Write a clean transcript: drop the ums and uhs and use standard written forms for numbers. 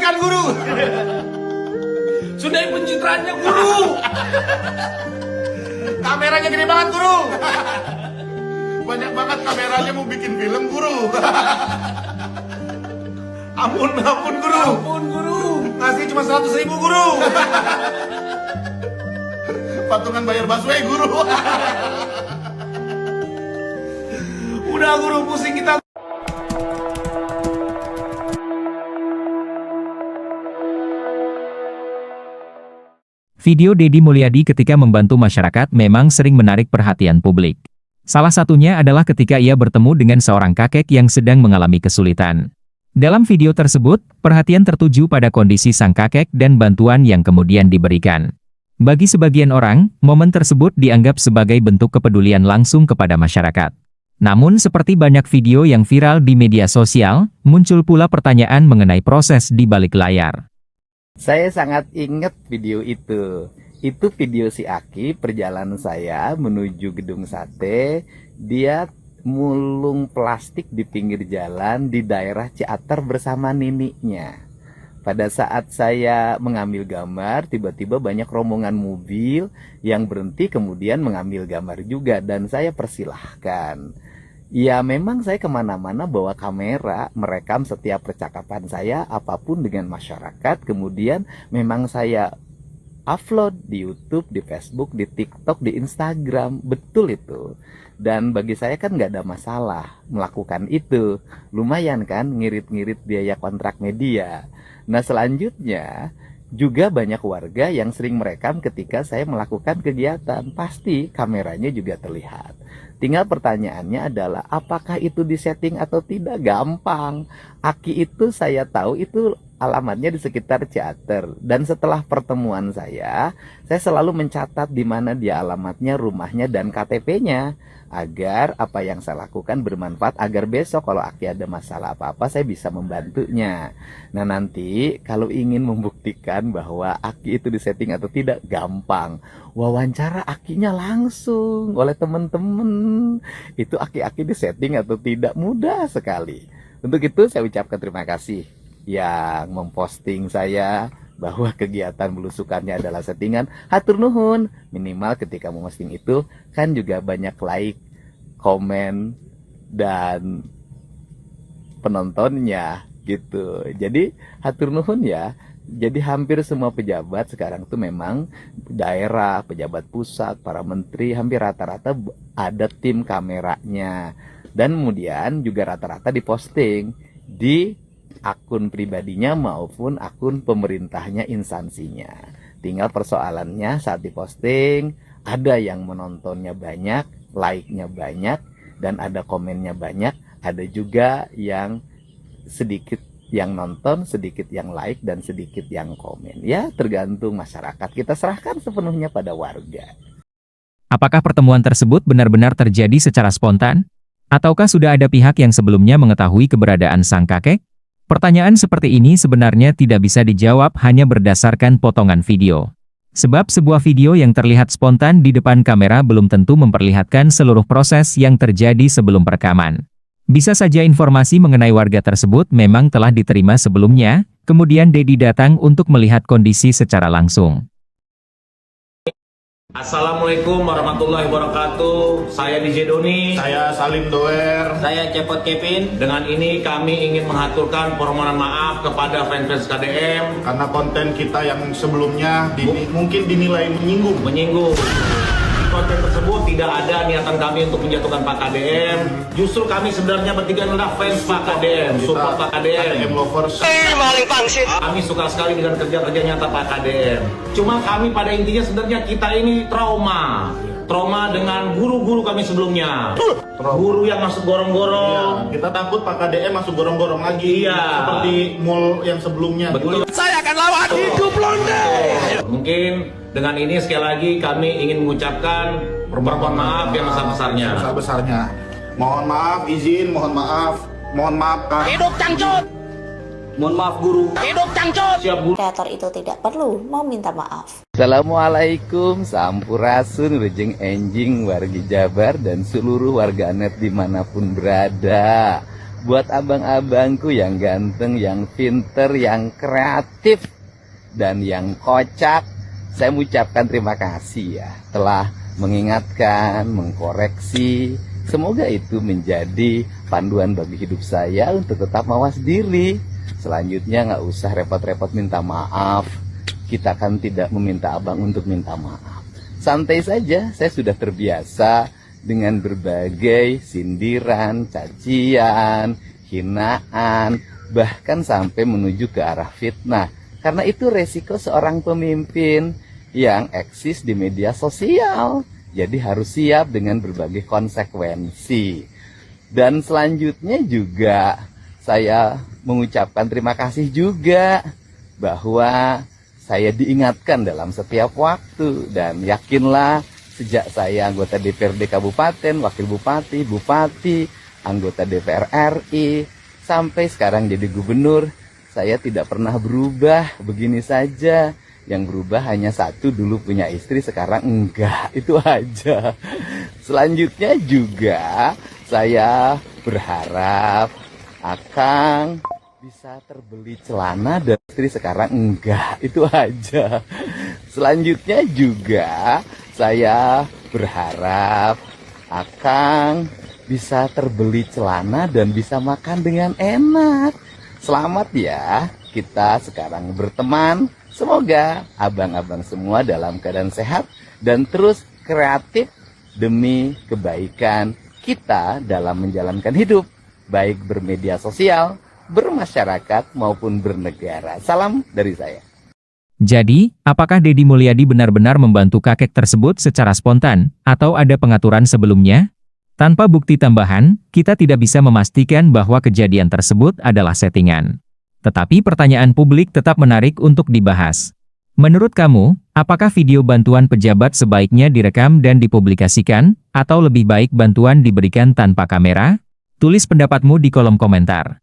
kan guru? Sudahi pencitraannya guru. Kameranya gede banget guru. Banyak banget kameranya mau bikin film guru. Ampun guru. Ampun guru. Ngasih cuma 100.000 guru. Patungan bayar busway guru. Udah guru, pusing kita. Video Deddy Mulyadi ketika membantu masyarakat memang sering menarik perhatian publik. Salah satunya adalah ketika ia bertemu dengan seorang kakek yang sedang mengalami kesulitan. Dalam video tersebut, perhatian tertuju pada kondisi sang kakek dan bantuan yang kemudian diberikan. Bagi sebagian orang, momen tersebut dianggap sebagai bentuk kepedulian langsung kepada masyarakat. Namun seperti banyak video yang viral di media sosial, muncul pula pertanyaan mengenai proses di balik layar. Saya sangat ingat video itu. Itu video si Aki, perjalanan saya menuju gedung sate. Dia mulung plastik di pinggir jalan di daerah Ciater bersama niniknya. Pada saat saya mengambil gambar, tiba-tiba banyak rombongan mobil yang berhenti kemudian mengambil gambar juga. Dan saya persilahkan. Ya memang saya kemana-mana bawa kamera, merekam setiap percakapan saya, apapun dengan masyarakat. Kemudian memang saya upload di YouTube, di Facebook, di TikTok, di Instagram. Betul itu. Dan bagi saya kan nggak ada masalah melakukan itu. Lumayan kan ngirit-ngirit biaya kontrak media. Nah selanjutnya juga banyak warga yang sering merekam ketika saya melakukan kegiatan. Pasti kameranya juga terlihat. Tinggal pertanyaannya adalah apakah itu disetting atau tidak? Gampang. Aki itu saya tahu itu alamatnya di sekitar Ciater. Dan setelah pertemuan saya selalu mencatat di mana dia alamatnya, rumahnya, dan KTP-nya. Agar apa yang saya lakukan bermanfaat, agar besok kalau Aki ada masalah apa-apa saya bisa membantunya. Nah nanti kalau ingin membuktikan bahwa Aki itu disetting atau tidak, gampang. Wawancara Akinya langsung oleh teman-teman. Itu Aki-Aki disetting atau tidak, mudah sekali. Untuk itu saya ucapkan terima kasih yang memposting saya bahwa kegiatan belusukannya adalah settingan. Hatur nuhun, minimal ketika memposting itu kan juga banyak like, komen, dan penontonnya gitu. Jadi hatur nuhun ya. Jadi hampir semua pejabat sekarang tuh memang daerah, pejabat pusat, para menteri hampir rata-rata ada tim kameranya. Dan kemudian juga rata-rata diposting di akun pribadinya maupun akun pemerintahnya, instansinya. Tinggal persoalannya saat diposting, ada yang menontonnya banyak, like-nya banyak, dan ada komennya banyak. Ada juga yang sedikit yang nonton, sedikit yang like, dan sedikit yang komen. Ya tergantung masyarakat, kita serahkan sepenuhnya pada warga. Apakah pertemuan tersebut benar-benar terjadi secara spontan? Ataukah sudah ada pihak yang sebelumnya mengetahui keberadaan sang kakek? Pertanyaan seperti ini sebenarnya tidak bisa dijawab hanya berdasarkan potongan video. Sebab sebuah video yang terlihat spontan di depan kamera belum tentu memperlihatkan seluruh proses yang terjadi sebelum perekaman. Bisa saja informasi mengenai warga tersebut memang telah diterima sebelumnya, kemudian Deddy datang untuk melihat kondisi secara langsung. Assalamualaikum warahmatullahi wabarakatuh. Saya DJ Doni. Saya Salim Doer. Saya Cepot Kevin. Dengan ini kami ingin mengaturkan permohonan maaf kepada fans-fans KDM Karena konten kita yang sebelumnya mungkin dinilai menyinggung. Konten tersebut tidak ada niatan kami untuk menjatuhkan Pak KDM. Justru kami sebenarnya bertiga adalah fans Pak KDM, support Pak KDM. KDM lovers. Kami suka sekali dengan kerja-kerja nyata Pak KDM. Cuma kami pada intinya sebenarnya kita ini trauma dengan guru-guru kami sebelumnya. Guru yang masuk gorong-gorong. Iya, kita takut Pak KDM masuk gorong-gorong lagi. Iya. Seperti mall yang sebelumnya. Betul. Saya akan lawan hidup londe. Mungkin dengan ini sekali lagi kami ingin mengucapkan permohonan maaf yang besar-besarnya. Besar-besarnya. Mohon maaf, mohon maaf Kak. Hidup cangcut. Mohon maaf guru. Hidup cangcut. Siap guru. Kreator itu tidak perlu meminta maaf. Assalamualaikum, sampurasun, rejeng enjing, wargi Jabar, dan seluruh warga net dimanapun berada. buat abang-abangku yang ganteng, yang pinter, yang kreatif, dan yang kocak, saya mengucapkan terima kasih ya, telah mengingatkan, mengkoreksi. Semoga itu menjadi panduan bagi hidup saya untuk tetap mawas diri. Selanjutnya nggak usah repot-repot minta maaf. Kita kan tidak meminta abang untuk minta maaf. Santai saja, saya sudah terbiasa dengan berbagai sindiran, cacian, hinaan, bahkan sampai menuju ke arah fitnah. Karena itu resiko seorang pemimpin yang eksis di media sosial. Jadi harus siap dengan berbagai konsekuensi. Dan selanjutnya juga saya mengucapkan terima kasih juga bahwa saya diingatkan dalam setiap waktu. Dan yakinlah, sejak saya anggota DPRD Kabupaten, Wakil Bupati, Bupati, anggota DPR RI, sampai sekarang jadi gubernur, saya tidak pernah berubah, begini saja. Yang berubah hanya satu, dulu punya istri, sekarang enggak, itu aja. Selanjutnya juga saya berharap Akang bisa terbeli celana dan istri, sekarang enggak, itu aja. Selanjutnya juga saya berharap Akang bisa terbeli celana dan bisa makan dengan enak. Selamat ya, kita sekarang berteman. Semoga abang-abang semua dalam keadaan sehat dan terus kreatif demi kebaikan kita dalam menjalankan hidup, baik bermedia sosial, bermasyarakat maupun bernegara. Salam dari saya. Jadi, apakah Deddy Mulyadi benar-benar membantu kakek tersebut secara spontan, atau ada pengaturan sebelumnya? Tanpa bukti tambahan, kita tidak bisa memastikan bahwa kejadian tersebut adalah settingan. Tetapi pertanyaan publik tetap menarik untuk dibahas. Menurut kamu, apakah video bantuan pejabat sebaiknya direkam dan dipublikasikan, atau lebih baik bantuan diberikan tanpa kamera? Tulis pendapatmu di kolom komentar.